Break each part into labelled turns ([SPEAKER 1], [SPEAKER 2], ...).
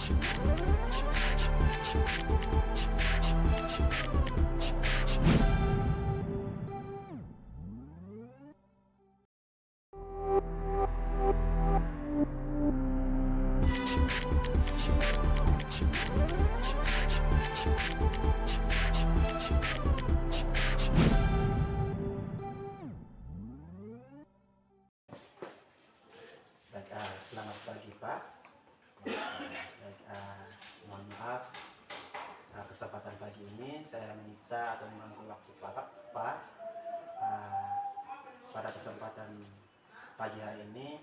[SPEAKER 1] Selamat pagi Pak. Mohon maaf kesempatan pagi ini saya minta atau mengambil waktu Pak. Pada kesempatan pagi hari ini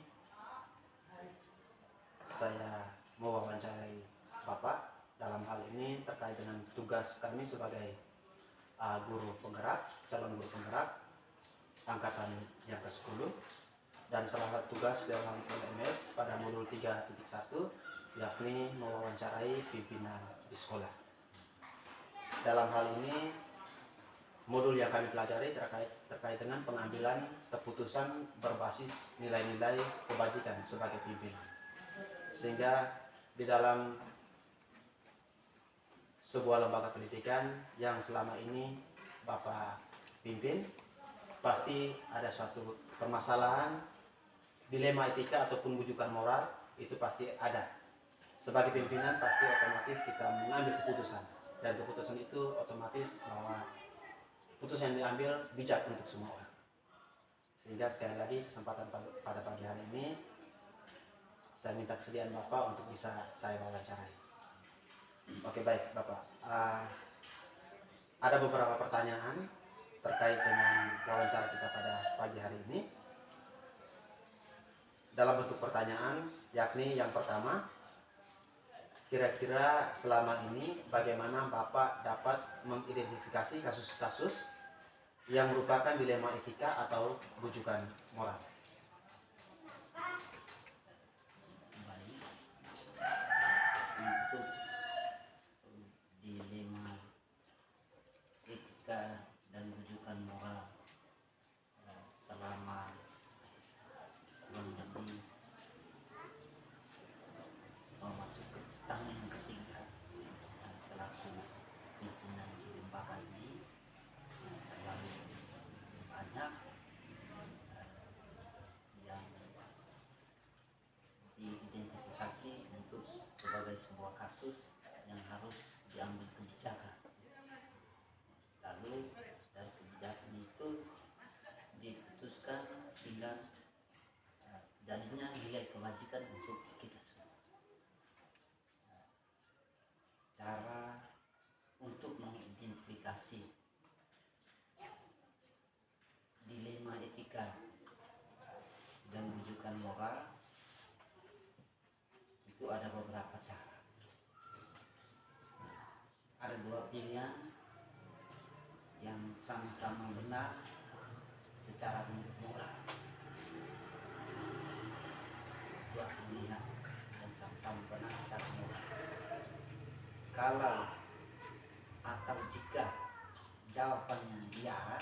[SPEAKER 1] saya mewawancarai Bapak dalam hal ini terkait dengan tugas kami sebagai guru penggerak, calon guru penggerak angkatan yang ke-10, dan salah satu tugas dalam LMS pada modul 3.1 yakni mewawancarai pimpinan di sekolah. Dalam hal ini modul yang kami pelajari terkait dengan pengambilan keputusan berbasis nilai-nilai kebajikan sebagai pimpinan, sehingga di dalam sebuah lembaga pendidikan yang selama ini Bapak pimpin, pasti ada suatu permasalahan, dilema etika ataupun bujukan moral, itu pasti ada. Sebagai pimpinan pasti otomatis kita mengambil keputusan, dan keputusan itu otomatis bahwa keputusan yang diambil bijak untuk semua orang. Sehingga sekali lagi kesempatan pada pagi hari ini saya minta kesediaan Bapak untuk bisa saya wawancarai. Oke, baik Bapak. Ada beberapa pertanyaan terkait dengan wawancara kita pada pagi hari ini. Dalam bentuk pertanyaan, yakni yang pertama, kira-kira selama ini bagaimana Bapak dapat mengidentifikasi kasus-kasus yang merupakan dilema etika atau bujukan moral?
[SPEAKER 2] Untuk dilema etika dan bujukan moral selama kurang lebih masuk ke tahun yang ketiga selaku pimpinan di lembaga ini, terlalu banyak yang diidentifikasi untuk sebagai sebuah kasus yang harus diambil kebijakan. Lalu dari kebijakan itu diputuskan sehingga jadinya nilai kebajikan untuk kita semua. Cara untuk mengidentifikasi dilema etika dan bujukan moral itu ada beberapa cara. Ada dua pilihan yang sama-sama benar secara moral. Dua pilihan yang sama-sama benar secara moral. Kalau atau jika jawabannya ya,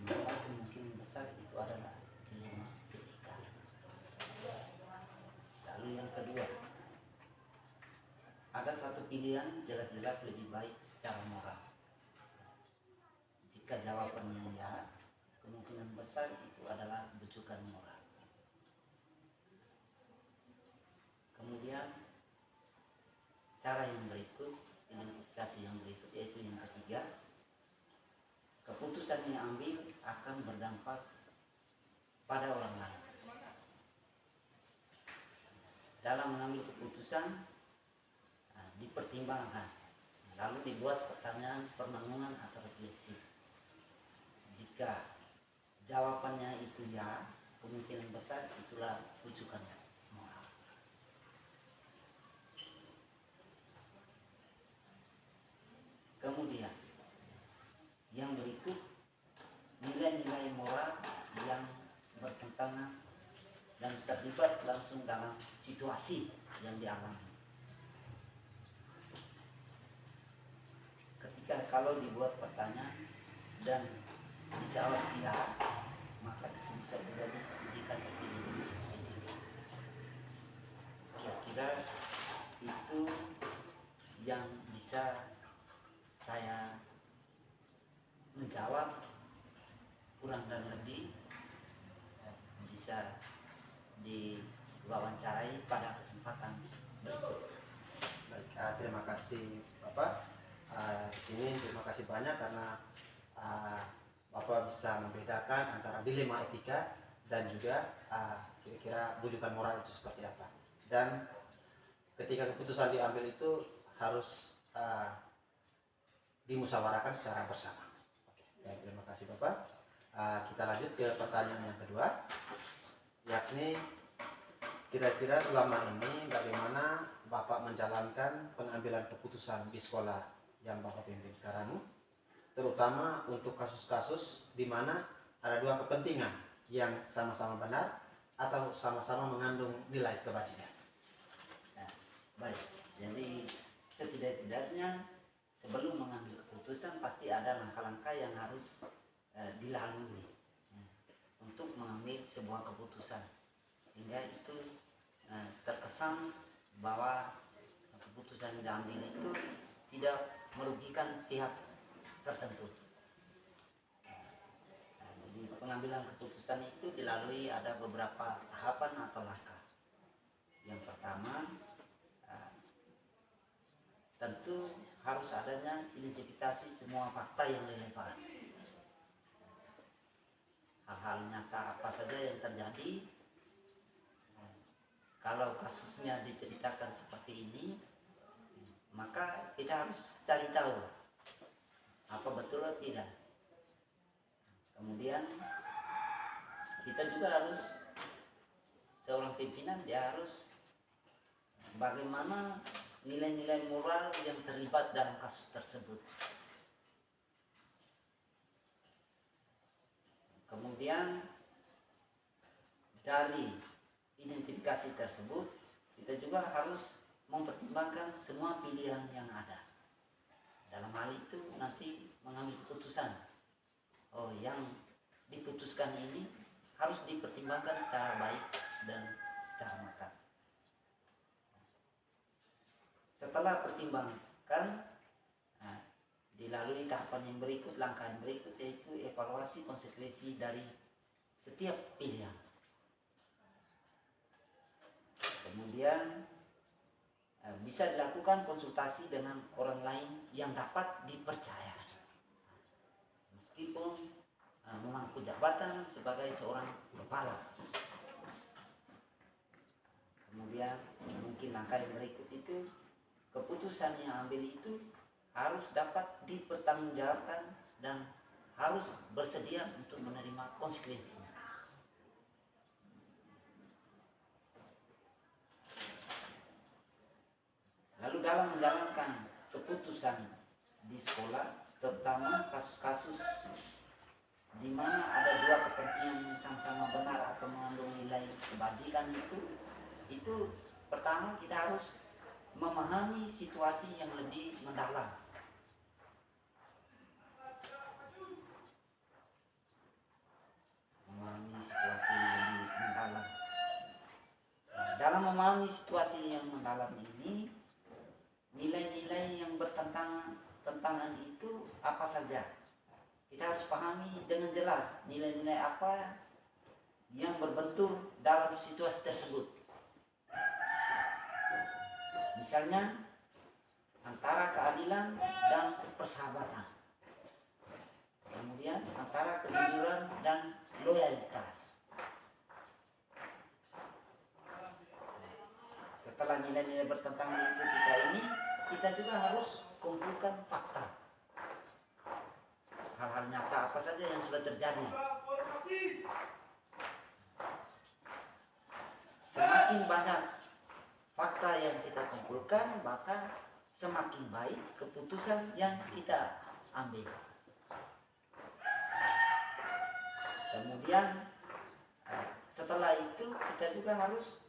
[SPEAKER 2] maka kemungkinan besar itu adalah dilema etika. Lalu yang kedua, ada satu pilihan jelas-jelas lebih baik secara moral. Jika jawabannya ya, kemungkinan besar itu adalah bujukan moral. Kemudian cara yang berikut, identifikasi yang berikut, yaitu yang ketiga, keputusan yang ambil akan berdampak pada orang lain. Dalam mengambil keputusan dipertimbangkan, lalu dibuat pertanyaan perenungan atau refleksi. Jika jawabannya itu ya, kemungkinan besar itulah bujukan moral. Kemudian yang berikut, nilai-nilai moral yang bertentangan dan terlibat langsung dalam situasi yang dialami. Ketika kalau dibuat pertanyaan dan dijawab ya, maka itu bisa menjadi indikasi dilema etika. Kira-kira itu yang bisa saya menjawab kurang dan lebih bisa diwawancarai pada kesempatan berikut.
[SPEAKER 1] Baik, terima kasih Bapak. Di sini terima kasih banyak karena Bapak bisa membedakan antara dilema etika dan juga kira-kira bujukan moral itu seperti apa. Dan ketika keputusan diambil itu harus dimusyawarahkan secara bersama. Oke, baik, terima kasih Bapak. Kita lanjut ke pertanyaan yang kedua, yakni kira-kira selama ini bagaimana Bapak menjalankan pengambilan keputusan di sekolah yang Bapak pimpin sekarang, terutama untuk kasus-kasus di mana ada dua kepentingan yang sama-sama benar atau sama-sama mengandung nilai kebajikan.
[SPEAKER 2] Nah, baik, jadi setidak-tidaknya sebelum mengambil keputusan pasti ada langkah-langkah yang harus dilalui untuk mengambil sebuah keputusan, sehingga itu terkesan bahwa keputusan yang diambil itu tidak merugikan pihak tertentu. Jadi pengambilan keputusan itu dilalui ada beberapa tahapan atau langkah. Yang pertama, tentu harus adanya identifikasi semua fakta yang relevan. Hal-hal nyata apa saja yang terjadi, kalau kasusnya diceritakan seperti ini, maka kita harus cari tahu apa betul atau tidak. Kemudian kita juga harus, seorang pimpinan dia harus bagaimana nilai-nilai moral yang terlibat dalam kasus tersebut. Kemudian dari identifikasi tersebut kita juga harus mempertimbangkan semua pilihan yang ada. Dalam hal itu nanti mengambil keputusan, oh yang diputuskan ini harus dipertimbangkan secara baik dan secara matang. Setelah pertimbangkan, dilalui tahapan yang berikut, langkah yang berikut, yaitu evaluasi konsekuensi dari setiap pilihan. Kemudian bisa dilakukan konsultasi dengan orang lain yang dapat dipercaya, meskipun memangku jabatan sebagai seorang kepala. Kemudian mungkin langkah yang berikut itu, keputusan yang ambil itu harus dapat dipertanggungjawabkan dan harus bersedia untuk menerima konsekuensinya. Lalu dalam menjalankan keputusan di sekolah, terutama kasus-kasus di mana ada dua kepentingan yang sama-sama benar atau mengandung nilai kebajikan itu pertama kita harus memahami situasi yang lebih mendalam. Dalam memahami situasi yang mendalam ini, nilai-nilai yang bertentangan itu apa saja? Kita harus pahami dengan jelas nilai-nilai apa yang berbentur dalam situasi tersebut. Misalnya antara keadilan dan persahabatan. Kemudian antara kejujuran dan loyalitas. Setelah nilai-nilai bertentangan itu kita juga harus kumpulkan fakta. Hal-hal nyata apa saja yang sudah terjadi. Semakin banyak fakta yang kita kumpulkan, maka semakin baik keputusan yang kita ambil. Kemudian setelah itu kita juga harus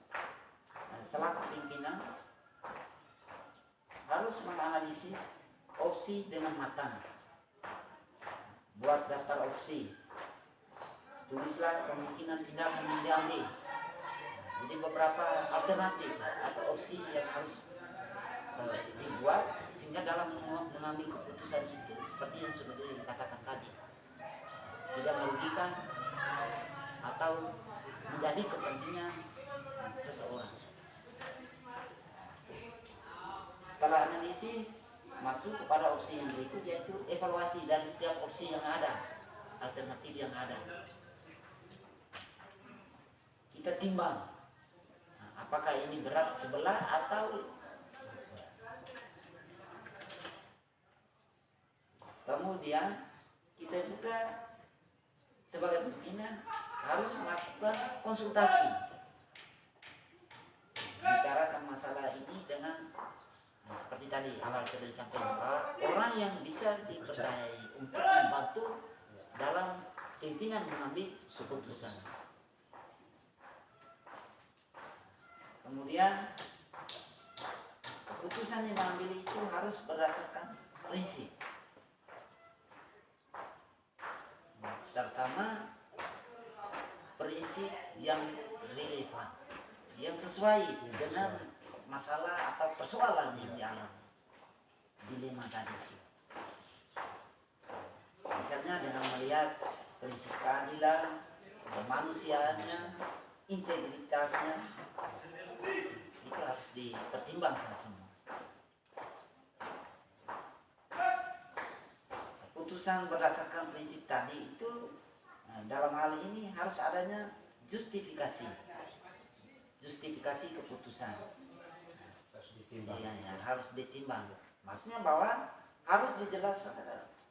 [SPEAKER 2] selaku pimpinan harus menganalisis opsi dengan matang. Buat daftar opsi, tulislah kemungkinan tindakan yang diambil. Jadi beberapa alternatif atau opsi yang harus dibuat sehingga dalam mengambil keputusan itu seperti yang sudah dikatakan tadi tidak merugikan atau menjadi kepentingan seseorang. Setelah analisis masuk kepada opsi yang berikut, yaitu evaluasi dari setiap opsi yang ada, alternatif yang ada. Kita timbang apakah ini berat sebelah atau kemudian kita juga sebagai pimpinan harus melakukan konsultasi, bicarakan masalah ini dengan seperti tadi awal sudah disampaikan bahwa orang yang bisa dipercayai untuk membantu dalam pimpinan mengambil keputusan. Kemudian keputusan yang diambil itu harus berdasarkan prinsip. Pertama, prinsip yang relevan, yang sesuai dengan masalah atau persoalan yang dialami, dilema tadi. Misalnya dengan melihat prinsip keadilan, kemanusiaannya, integritasnya, itu harus dipertimbangkan semua. Keputusan berdasarkan prinsip tadi itu dalam hal ini harus adanya justifikasi keputusan. Harus ditimbang. Maksudnya bahwa harus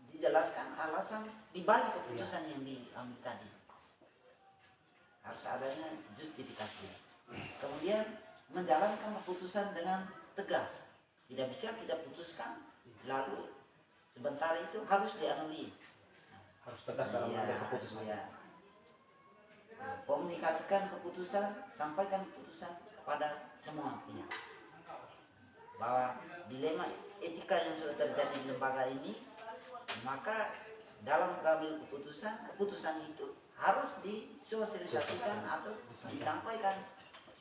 [SPEAKER 2] dijelaskan alasan dibalik keputusan yang diambil tadi. Harus adanya justifikasi. Kemudian menjalankan keputusan dengan tegas. Tidak bisa kita putuskan lalu sebentar itu harus dianulir.
[SPEAKER 1] Harus tegas dalam mengambil keputusan.
[SPEAKER 2] Ya. Komunikasikan keputusan, sampaikan keputusan kepada semua pihak. Bahwa dilema etika yang sudah terjadi di lembaga ini, maka dalam mengambil keputusan itu harus disosialisasikan atau disampaikan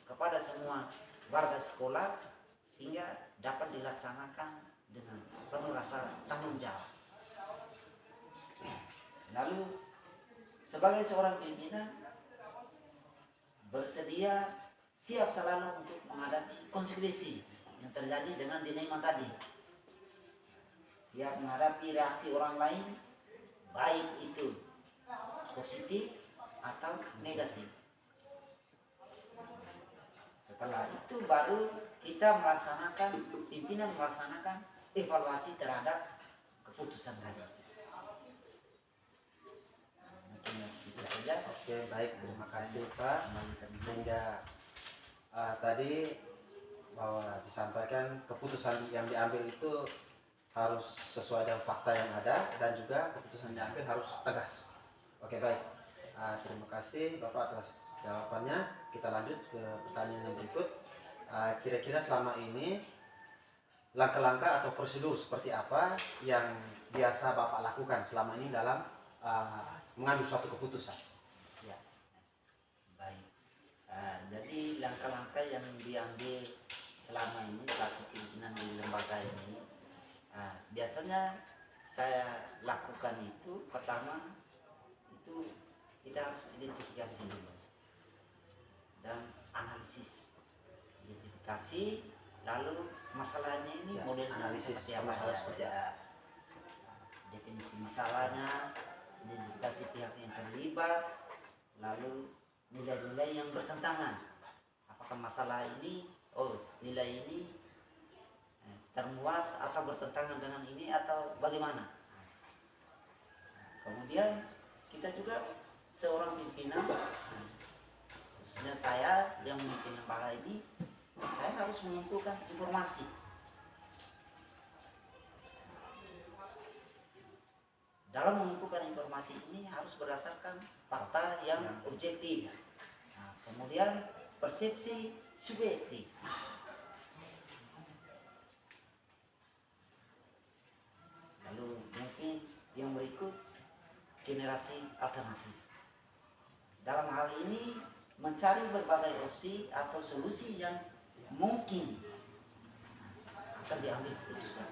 [SPEAKER 2] kepada semua warga sekolah sehingga dapat dilaksanakan dengan penuh rasa tanggung jawab. Lalu sebagai seorang pimpinan bersedia siap selalu untuk menghadapi konsekuensi yang terjadi dengan dilema tadi. Siap menghadapi reaksi orang lain, baik itu positif atau negatif. Setelah itu baru kita pimpinan melaksanakan evaluasi terhadap keputusan tadi. Mungkin itu saja.
[SPEAKER 1] Oke, baik, terima kasih Pak. Sehingga tadi bahwa disampaikan keputusan yang diambil itu harus sesuai dengan fakta yang ada dan juga keputusan yang diambil harus tegas. Oke, baik. Terima kasih Bapak atas jawabannya. Kita lanjut ke pertanyaan yang berikut. Kira-kira selama ini langkah-langkah atau prosedur seperti apa yang biasa Bapak lakukan selama ini dalam mengambil suatu keputusan?
[SPEAKER 2] Ya, baik. Jadi langkah-langkah yang diambil selama ini selaku pimpinan di lembaga ini, biasanya saya lakukan itu pertama itu kita harus identifikasi dulu dan analisis, identifikasi, lalu masalahnya ini model
[SPEAKER 1] analisis
[SPEAKER 2] seperti apa,
[SPEAKER 1] masalah seperti apa,
[SPEAKER 2] definisi masalahnya, identifikasi pihak yang terlibat, lalu nilai-nilai yang bertentangan. Apakah masalah ini, nilai ini termuat atau bertentangan dengan ini atau bagaimana? Kemudian kita juga seorang pimpinan, khususnya saya yang memimpin lembaga ini, saya harus mengumpulkan informasi. Dalam mengumpulkan informasi ini harus berdasarkan fakta yang objektif. Kemudian persepsi subjektif. Lalu mungkin yang berikut generasi alternatif. Dalam hal ini mencari berbagai opsi atau solusi yang mungkin akan diambil keputusan.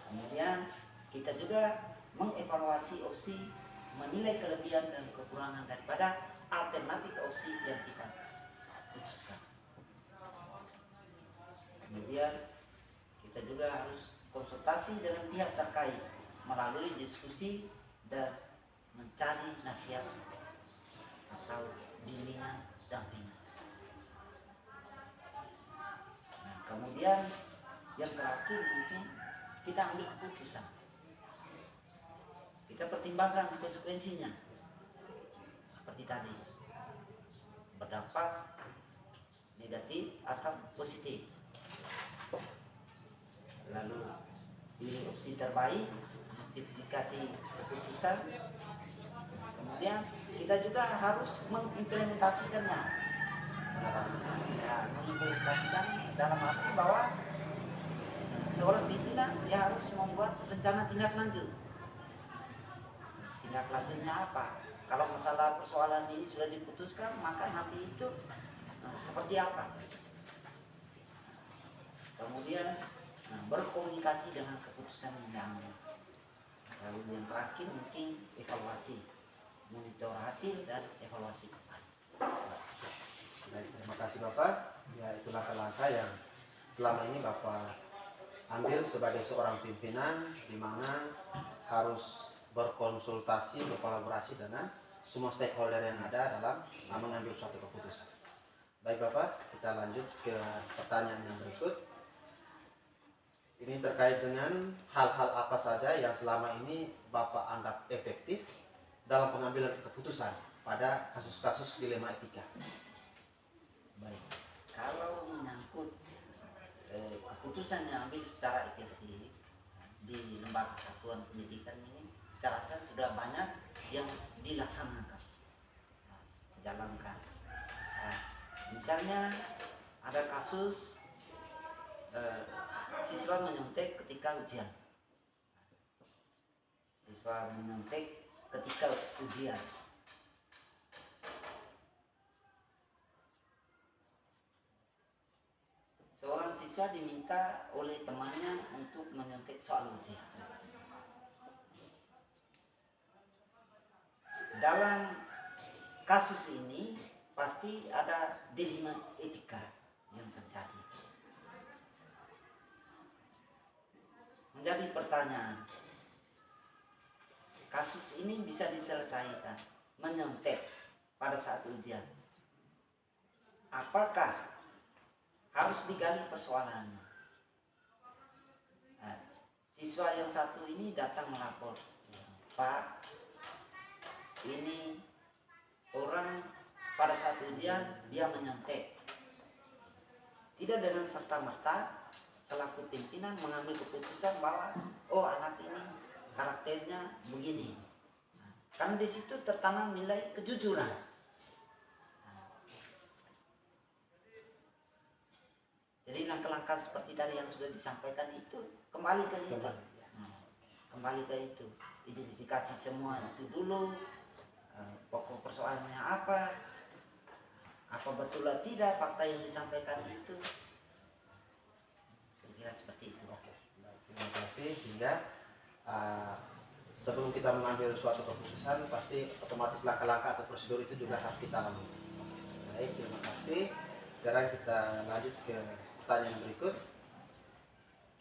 [SPEAKER 2] Kemudian kita juga mengevaluasi opsi, menilai kelebihan dan kekurangan daripada alternatif opsi yang kita putuskan. Kemudian kita juga harus konsultasi dengan pihak terkait melalui diskusi dan mencari nasihat atau bimbingan dampingan. Nah, kemudian yang terakhir mungkin kita ambil keputusan. Kita pertimbangkan konsekuensinya. Seperti tadi, berdampak negatif atau positif. Lalu pilih opsi terbaik, justifikasi keputusan. Kemudian kita juga harus mengimplementasikannya. Ya, mengimplementasikan dalam arti bahwa seorang pimpinan dia harus membuat rencana tindak lanjut. Tindak lanjutnya apa? Kalau masalah persoalan ini sudah diputuskan, maka nanti itu seperti apa? Kemudian berkomunikasi dengan keputusan yang diambil. Lalu yang terakhir mungkin evaluasi, monitor hasil dan evaluasi kembali.
[SPEAKER 1] Baik, terima kasih Bapak. Ya, itu langkah-langkah yang selama ini Bapak ambil sebagai seorang pimpinan, di mana harus berkonsultasi, berkolaborasi dengan semua stakeholder yang ada dalam mengambil suatu keputusan. Baik Bapak, kita lanjut ke pertanyaan yang berikut. Ini terkait dengan hal-hal apa saja yang selama ini Bapak anggap efektif dalam pengambilan keputusan pada kasus-kasus dilema etika.
[SPEAKER 2] Baik, kalau menyangkut keputusan yang ambil secara efektif di lembaga satuan pendidikan ini, saya rasa sudah banyak yang dilaksanakan, dijalankan. Nah, misalnya ada kasus siswa menyontek ketika ujian. Siswa menyontek ketika ujian. Seorang siswa diminta oleh temannya untuk menyontek soal ujian. Dalam kasus ini pasti ada dilema etika yang terjadi. Menjadi pertanyaan, kasus ini bisa diselesaikan menyontek pada saat ujian. Apakah harus digali persoalannya? Nah, siswa yang satu ini datang melapor, Pak, ini orang pada saat ujian dia menyontek. Tidak dengan serta-merta selaku pimpinan mengambil keputusan bahwa oh anak ini karakternya begini. Karena di situ tertanam nilai kejujuran. Jadi langkah-langkah seperti tadi yang sudah disampaikan itu kembali ke itu. Kembali ke itu. Identifikasi semua itu dulu. Pokok persoalannya apa betul atau tidak fakta yang disampaikan itu. Kira-kira seperti itu.
[SPEAKER 1] Oke, terima kasih. Sehingga sebelum kita mengambil suatu keputusan, pasti otomatis langkah-langkah atau prosedur itu juga harus kita lalui. Baik, terima kasih. Sekarang kita lanjut ke pertanyaan berikut.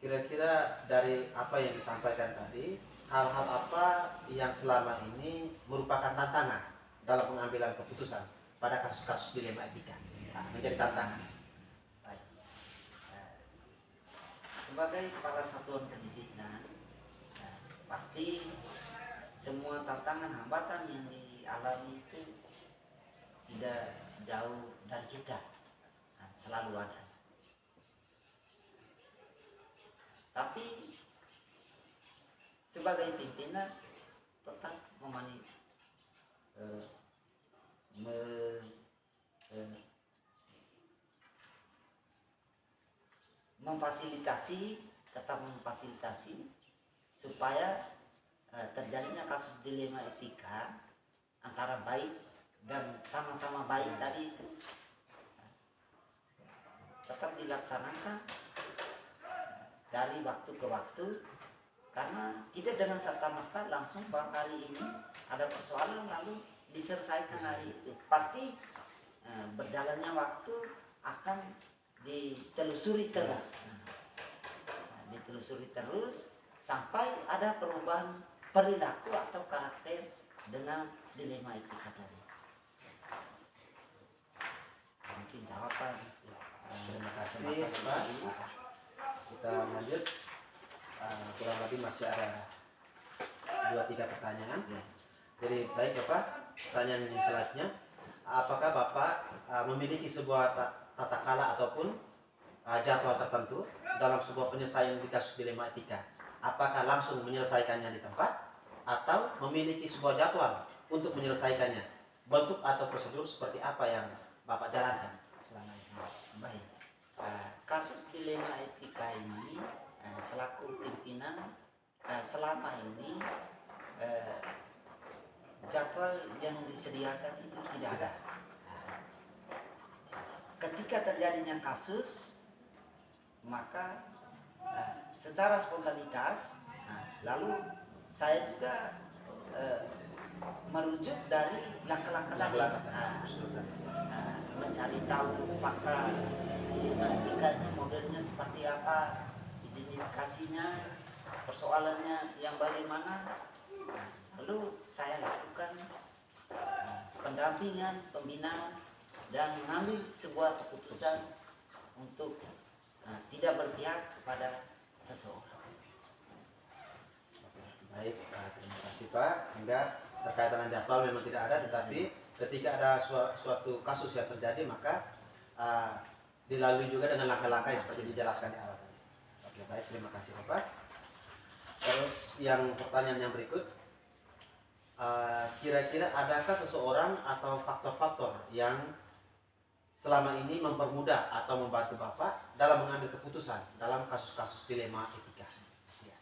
[SPEAKER 1] Kira-kira dari apa yang disampaikan tadi, hal-hal apa yang selama ini merupakan tantangan dalam pengambilan keputusan pada kasus-kasus dilema etika? Menjadi tantangan.
[SPEAKER 2] Baik. Sebagai kepala satuan pendidikan, pasti semua tantangan hambatan yang dialami itu tidak jauh dari kita, selalu ada. Tapi sebagai pimpinan tetap tetap memfasilitasi supaya terjadinya kasus dilema etika antara baik dan sama-sama baik tadi itu tetap dilaksanakan dari waktu ke waktu, karena tidak dengan serta-merta langsung bahwa hari ini ada persoalan lalu diselesaikan hari itu. Pasti berjalannya waktu akan ditelusuri terus. Ditelusuri terus sampai ada perubahan perilaku atau karakter dengan dilema etika tadi. Mungkin jawaban.
[SPEAKER 1] Terima kasih Pak. Kita lanjut. Kurang lebih masih ada 2-3 pertanyaan. Jadi baik Bapak, pertanyaan yang selanjutnya, apakah Bapak memiliki sebuah tata cara ataupun jadwal tertentu dalam sebuah penyelesaian di kasus dilema etika? Apakah langsung menyelesaikannya di tempat atau memiliki sebuah jadwal untuk menyelesaikannya? Bentuk atau prosedur seperti apa yang Bapak jalankan selama ini?
[SPEAKER 2] Baik. Kasus dilema etika ini selaku pimpinan selama ini jadwal yang disediakan itu tidak ada. Ketika terjadinya kasus, maka secara spontanitas, lalu saya juga merujuk dari langkah-langkah tadi, mencari tahu fakta etikanya, modelnya seperti apa, identifikasinya, persoalannya yang bagaimana, lalu saya lakukan pendampingan, pembinaan, dan mengambil sebuah keputusan untuk tidak berpihak kepada seseorang.
[SPEAKER 1] Baik, terima kasih Pak. Sehingga terkait dengan jadwal memang tidak ada, tetapi ketika ada suatu kasus yang terjadi maka dilalui juga dengan langkah-langkah yang seperti dijelaskan di awal tadi. Oke, baik, terima kasih Bapak. Terus yang pertanyaan yang berikut, kira-kira adakah seseorang atau faktor-faktor yang selama ini mempermudah atau membantu Bapak dalam mengambil keputusan dalam kasus-kasus dilema etika? Ya.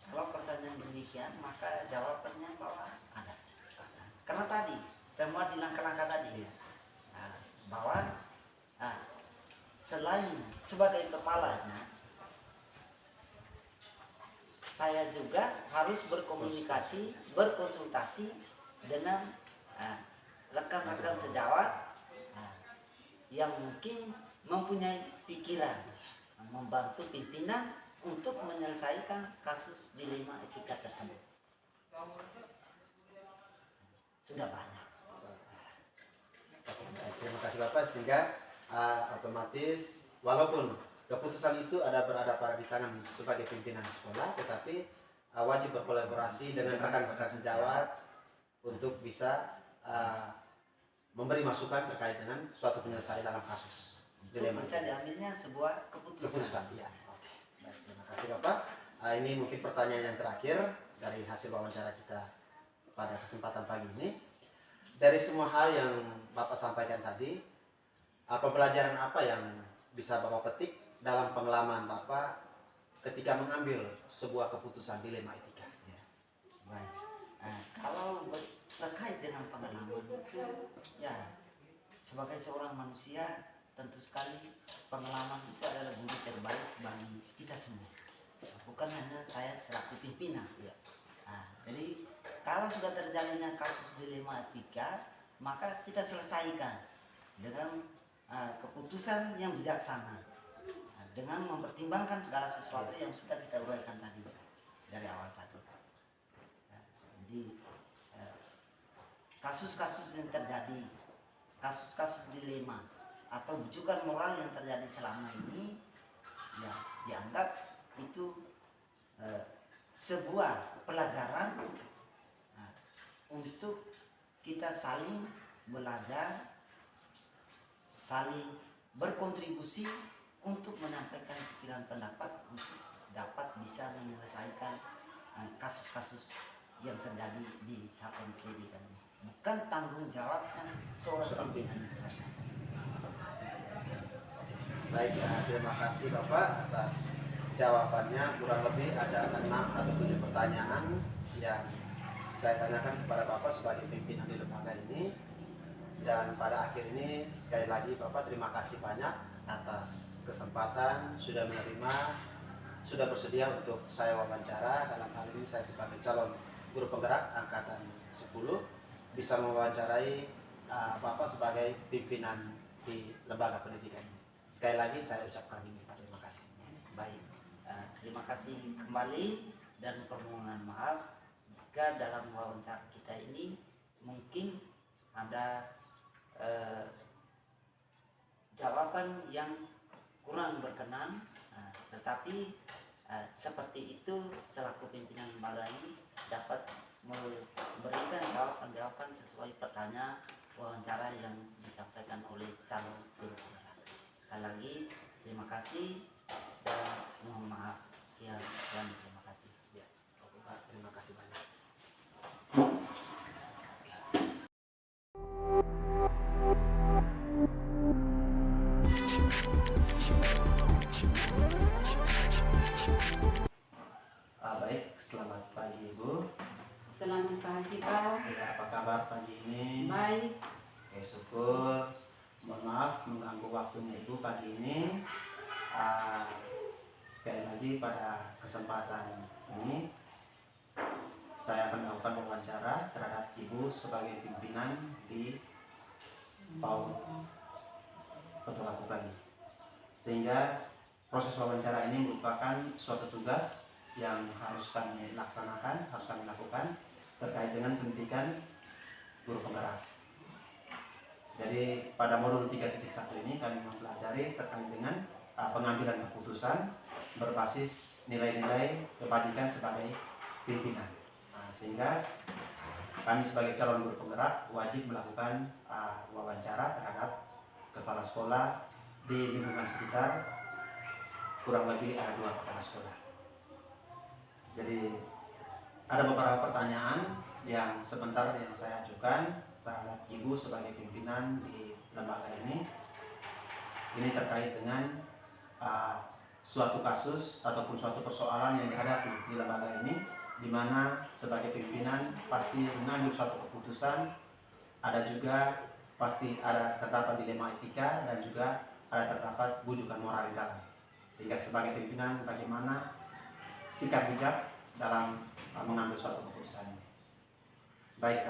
[SPEAKER 2] Kalau pertanyaan demikian, maka jawabannya bahwa ada. Karena tadi termuat di langkah-langkah tadi, bahwa selain sebagai kepalanya, saya juga harus berkomunikasi, berkonsultasi dengan rekan-rekan sejawat yang mungkin mempunyai pikiran membantu pimpinan untuk menyelesaikan kasus dilema etika tersebut. Sudah banyak.
[SPEAKER 1] Terima kasih Bapak. Sehingga otomatis walaupun keputusan itu berada pada di tangan sebagai pimpinan sekolah, tetapi wajib berkolaborasi dengan rekan-rekan sejawat untuk bisa memberi masukan terkait dengan suatu penyelesaian dalam kasus dilema.
[SPEAKER 2] Bisa diambilnya sebuah keputusan.
[SPEAKER 1] Ya. Oke. Baik, terima kasih Bapak. Ini mungkin pertanyaan yang terakhir dari hasil wawancara kita pada kesempatan pagi ini. Dari semua hal yang Bapak sampaikan tadi, pembelajaran apa yang bisa Bapak petik dalam pengalaman Bapak ketika mengambil sebuah keputusan dilema etika?
[SPEAKER 2] Ya. Baik. Kalau terkait dengan pengalaman itu, ya sebagai seorang manusia tentu sekali pengalaman itu adalah guru terbaik bagi kita semua, bukan hanya saya selaku pimpinan. Ya. Jadi kalau sudah terjadinya kasus dilema etika, maka kita selesaikan dengan keputusan yang bijaksana, dengan mempertimbangkan segala sesuatu yang sudah kita uraikan tadi dari awal tadi. Jadi kasus-kasus yang terjadi, kasus-kasus dilema atau bujukan moral yang terjadi selama ini, ya dianggap itu sebuah pelajaran untuk kita saling belajar, saling berkontribusi untuk menyampaikan pikiran pendapat untuk dapat bisa menyelesaikan kasus-kasus yang terjadi di satuan pendidikan ini. Bukan tanggung jawabnya seorang pimpinan saja.
[SPEAKER 1] Baik, terima kasih Bapak atas jawabannya. Kurang lebih ada 6 atau 7 pertanyaan yang saya tanyakan kepada Bapak sebagai pimpinan di lembaga ini. Dan pada akhir ini sekali lagi Bapak terima kasih banyak atas kesempatan sudah menerima sudah bersedia untuk saya wawancara. Dalam hal ini saya sebagai calon guru penggerak angkatan 10 bisa mewawancarai Bapak sebagai pimpinan di lembaga pendidikan ini. Sekali lagi saya ucapkan terima kasih.
[SPEAKER 2] Baik, terima kasih kembali dan permohonan maaf jika dalam wawancara kita ini mungkin ada jawaban yang kurang berkenan, tetapi seperti itu selaku pimpinan lembaga ini dapat memberikan jawaban-jawaban sesuai pertanyaan wawancara yang disampaikan oleh calon guru penggerak. Sekali lagi terima kasih dan mohon maaf. Sekian dan terima kasih.
[SPEAKER 1] Ya, oke Pak, terima kasih banyak. Baik, selamat pagi Ibu.
[SPEAKER 3] Selamat pagi Pak.
[SPEAKER 1] Ya, apa kabar pagi ini?
[SPEAKER 3] Baik.
[SPEAKER 1] Oke, syukur. Mohon maaf mengganggu waktunya Ibu pagi ini. Sekali lagi pada kesempatan ini saya akan melakukan wawancara terhadap Ibu sebagai pimpinan di PAUD Kota Lakukan. Sehingga proses wawancara ini merupakan suatu tugas yang harus kami laksanakan, harus kami lakukan terkait dengan pendidikan guru penggerak. Jadi pada modul 3.1 ini kami mempelajari terkait dengan pengambilan keputusan berbasis nilai-nilai kebajikan sebagai pimpinan. Sehingga kami sebagai calon guru penggerak wajib melakukan wawancara terhadap kepala sekolah di lingkungan sekitar, kurang lebih ada 2 kepala sekolah. Jadi ada beberapa pertanyaan yang sebentar yang saya ajukan terhadap Ibu sebagai pimpinan di lembaga ini. Ini terkait dengan suatu kasus ataupun suatu persoalan yang dihadapi di lembaga ini, di mana sebagai pimpinan pasti mengambil suatu keputusan, ada juga pasti ada terdapat dilema etika dan juga ada terdapat bujukan moral di dalam. Sehingga sebagai pimpinan bagaimana sikap bijak dalam mengambil suatu keputusan. Baik,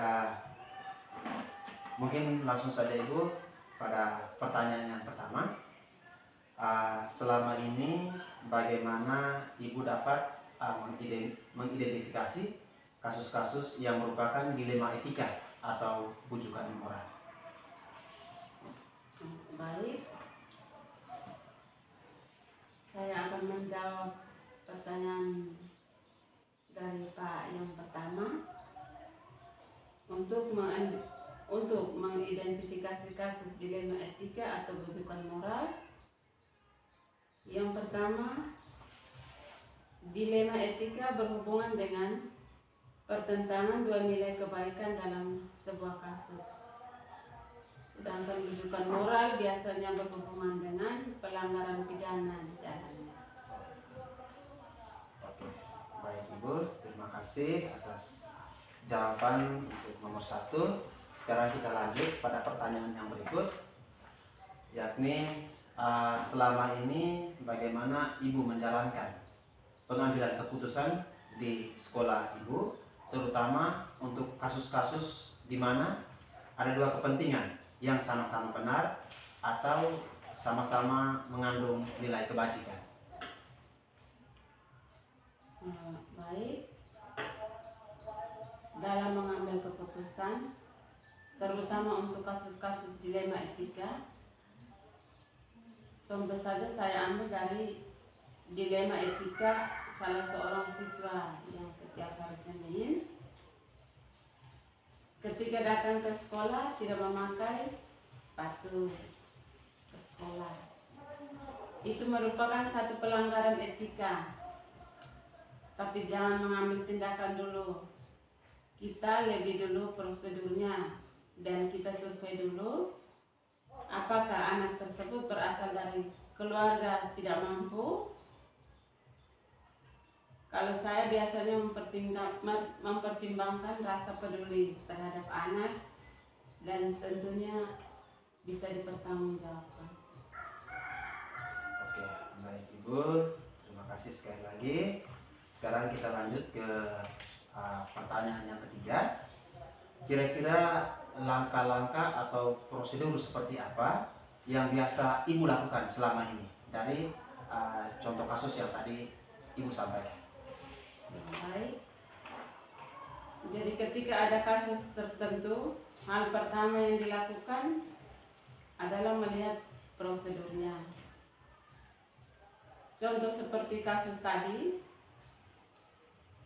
[SPEAKER 1] mungkin langsung saja Ibu pada pertanyaan yang pertama. Selama ini bagaimana Ibu dapat mengidentifikasi kasus-kasus yang merupakan dilema etika atau bujukan moral?
[SPEAKER 3] Baik. Saya akan menjawab pertanyaan dari Pak yang pertama. Untuk mengidentifikasi kasus dilema etika atau bujukan moral, yang pertama, dilema etika berhubungan dengan pertentangan 2 nilai kebaikan dalam sebuah kasus. Sedangkan bujukan moral biasanya berhubungan dengan pelanggaran pidana di dalamnya.
[SPEAKER 1] Oke, baik Ibu, terima kasih atas jawaban untuk nomor 1. Sekarang kita lanjut pada pertanyaan yang berikut, yakni selama ini bagaimana Ibu menjalankan pengambilan keputusan di sekolah Ibu, terutama untuk kasus-kasus di mana ada 2 kepentingan yang sama-sama benar atau sama-sama mengandung nilai kebajikan.
[SPEAKER 3] Baik. Dalam mengambil keputusan, terutama untuk kasus-kasus dilema etika, contoh saja saya ambil dari dilema etika salah seorang siswa yang setiap hari Senin ketika datang ke sekolah tidak memakai sepatu ke sekolah. Itu merupakan satu pelanggaran etika. Tapi jangan mengambil tindakan dulu. Kita lebih dulu prosedurnya dan kita survei dulu apakah anak tersebut berasal dari keluarga tidak mampu. Kalau saya biasanya mempertimbangkan rasa peduli terhadap anak dan tentunya bisa dipertanggungjawabkan.
[SPEAKER 1] Oke, baik Ibu, terima kasih sekali lagi. Sekarang kita lanjut ke pertanyaan yang ketiga. Kira-kira langkah-langkah atau prosedur seperti apa yang biasa Ibu lakukan selama ini dari contoh kasus yang tadi Ibu sampaikan?
[SPEAKER 3] Baik. Jadi ketika ada kasus tertentu, hal pertama yang dilakukan adalah melihat prosedurnya. Contoh seperti kasus tadi,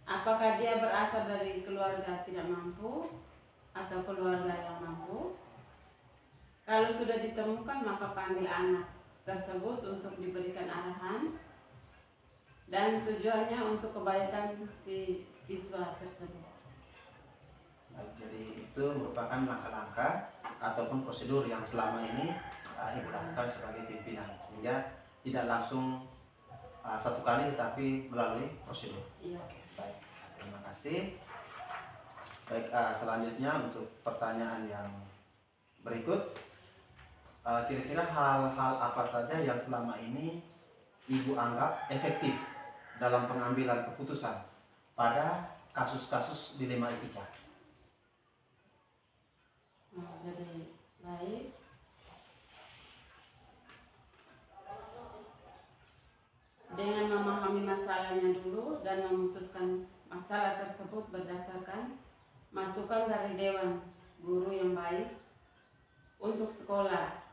[SPEAKER 3] apakah dia berasal dari keluarga tidak mampu atau keluarga yang mampu? Kalau sudah ditemukan, maka panggil anak tersebut untuk diberikan arahan dan tujuannya untuk kebaikan si siswa tersebut.
[SPEAKER 1] Baik, jadi itu merupakan langkah-langkah ataupun prosedur yang selama ini Ibu lakukan sebagai pimpinan, sehingga tidak langsung satu kali tetapi melalui prosedur.
[SPEAKER 3] Iya.
[SPEAKER 1] Oke, baik. Terima kasih. Baik, selanjutnya untuk pertanyaan yang berikut, kira-kira hal-hal apa saja yang selama ini Ibu anggap efektif dalam pengambilan keputusan pada kasus-kasus dilema etika?
[SPEAKER 3] Jadi baik. Dengan memahami masalahnya dulu dan memutuskan masalah tersebut berdasarkan masukan dari dewan guru yang baik untuk sekolah,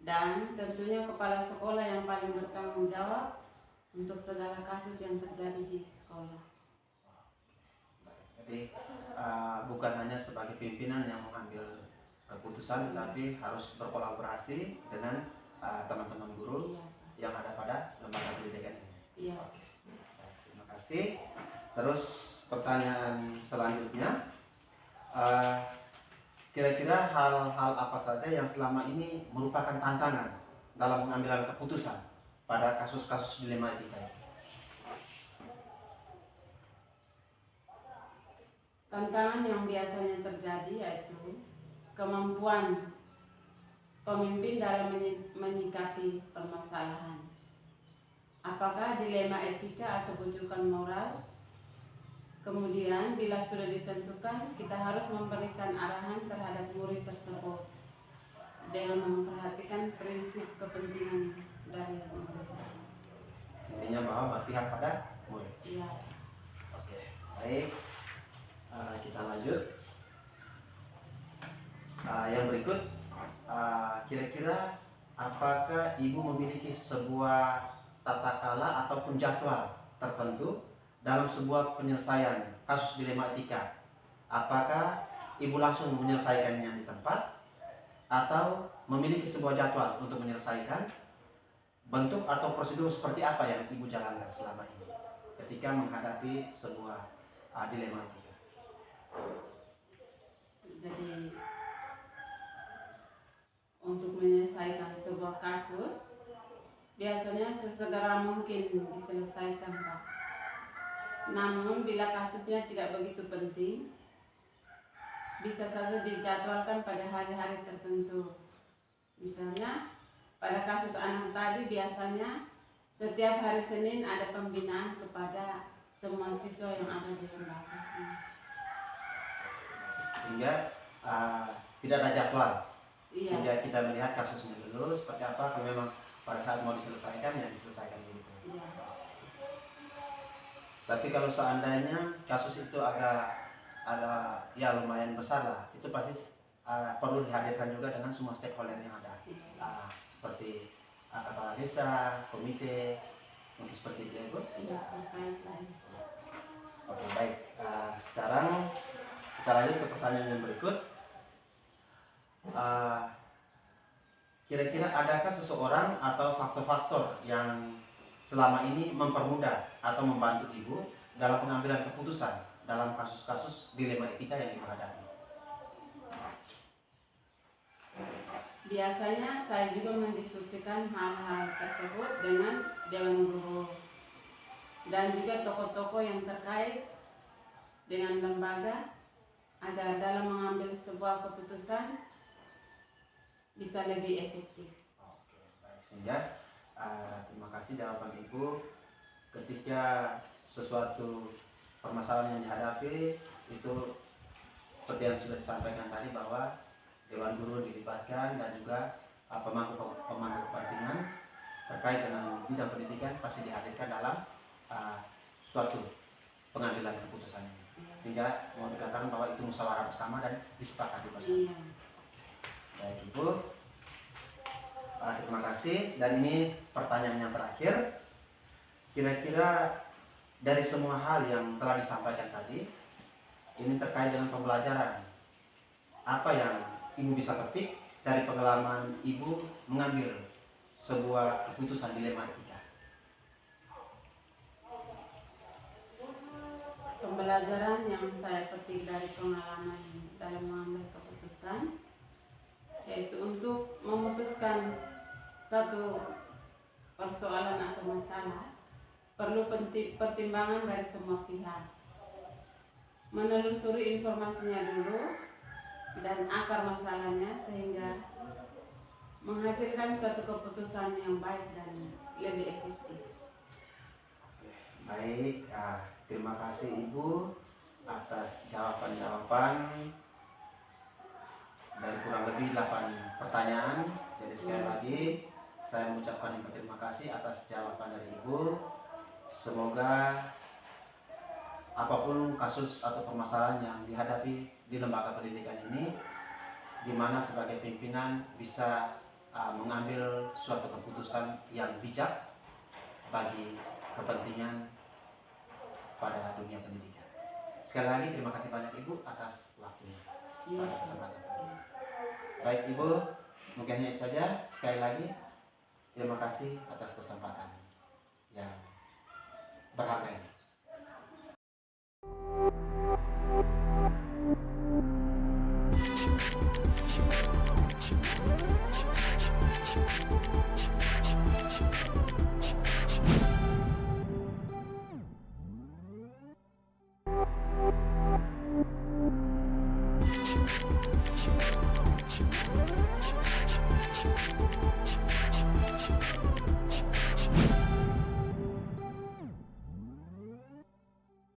[SPEAKER 3] dan tentunya kepala sekolah yang paling bertanggung jawab untuk segala kasus yang terjadi di sekolah.
[SPEAKER 1] Jadi bukan hanya sebagai pimpinan yang mengambil keputusan, tetapi harus berkolaborasi dengan teman-teman guru
[SPEAKER 3] Iya.
[SPEAKER 1] yang ada pada lembaga pendidikan ini.
[SPEAKER 3] Iya.
[SPEAKER 1] Oke. Baik, terima kasih. Terus pertanyaan selanjutnya, kira-kira hal-hal apa saja yang selama ini merupakan tantangan dalam pengambilan keputusan pada kasus-kasus dilema etika?
[SPEAKER 3] Tantangan yang biasanya terjadi yaitu kemampuan pemimpin dalam menyikapi permasalahan. Apakah dilema etika atau bujukan moral? Kemudian bila sudah ditentukan, kita harus memberikan arahan terhadap murid tersebut dengan memperhatikan prinsip kepentingan dari murid.
[SPEAKER 1] Intinya bahwa berpihak pada murid.
[SPEAKER 3] Iya.
[SPEAKER 1] Oke, baik. Kita lanjut. Yang berikut, kira-kira apakah Ibu memiliki sebuah tata kala ataupun jadwal tertentu dalam sebuah penyelesaian kasus dilema etika? Apakah Ibu langsung menyelesaikannya di tempat atau memiliki sebuah jadwal untuk menyelesaikan? Bentuk atau prosedur seperti apa yang Ibu jalankan selama ini ketika menghadapi sebuah dilema etika?
[SPEAKER 3] Jadi untuk menyelesaikan sebuah kasus biasanya sesegera mungkin diselesaikan, Pak. Namun bila kasusnya tidak begitu penting, bisa saja dijadwalkan pada hari-hari tertentu. Misalnya pada kasus anak tadi biasanya setiap hari Senin ada pembinaan kepada semua siswa yang ada di lembaga.
[SPEAKER 1] Sehingga tidak ada jadwal.
[SPEAKER 3] Iya.
[SPEAKER 1] Sehingga kita melihat kasusnya dulu seperti apa, kalau memang pada saat mau diselesaikan ya diselesaikan begitu.
[SPEAKER 3] Iya.
[SPEAKER 1] Tapi kalau seandainya kasus itu agak ya lumayan besar lah, itu pasti perlu dihadirkan juga dengan semua stakeholder yang ada, seperti kepala desa, komite, mungkin seperti itu ya Bu.
[SPEAKER 3] Iya, lain.
[SPEAKER 1] Oke, baik. Sekarang kita lanjut ke pertanyaan yang berikut. Kira-kira adakah seseorang atau faktor-faktor yang selama ini mempermudah atau membantu Ibu dalam pengambilan keputusan dalam kasus-kasus dilema etika yang Ibu hadapi?
[SPEAKER 3] Biasanya saya juga mendiskusikan hal-hal tersebut dengan dewan guru dan juga tokoh-tokoh yang terkait dengan lembaga agar dalam mengambil sebuah keputusan bisa lebih efektif.
[SPEAKER 1] Oke, baik. Sehingga terima kasih jawaban Ibu. ketika sesuatu permasalahan yang dihadapi itu seperti yang sudah disampaikan tadi bahwa Dewan Guru dilibatkan dan juga pemangku kepentingan terkait dengan bidang pendidikan pasti dihadirkan dalam suatu pengambilan keputusan ini. Sehingga mau dikatakan bahwa itu musyawarah bersama dan disepakati bersama.
[SPEAKER 3] Iya.
[SPEAKER 1] Baik Ibu, terima kasih. Dan ini pertanyaan yang terakhir. Kira-kira dari semua hal yang telah disampaikan tadi, ini terkait dengan pembelajaran. Apa yang Ibu bisa petik dari pengalaman Ibu mengambil sebuah keputusan dilematika?
[SPEAKER 3] Pembelajaran yang saya petik dari pengalaman dalam mengambil keputusan yaitu untuk memutuskan satu persoalan atau masalah perlu pertimbangan dari semua pihak, menelusuri informasinya dulu dan akar masalahnya sehingga menghasilkan suatu keputusan yang baik dan lebih efektif.
[SPEAKER 1] Baik, terima kasih Ibu atas jawaban-jawaban dari kurang lebih 8 pertanyaan. Jadi sekali lagi saya mengucapkan terima kasih atas jawaban dari Ibu. Semoga apapun kasus atau permasalahan yang dihadapi di lembaga pendidikan ini, di mana sebagai pimpinan bisa mengambil suatu keputusan yang bijak bagi kepentingan pada dunia pendidikan. Sekali lagi terima kasih banyak Ibu atas waktunya pada kesempatan tadi. Baik Ibu, mungkin hanya itu saja. Sekali lagi terima kasih atas kesempatan yang berharga ini.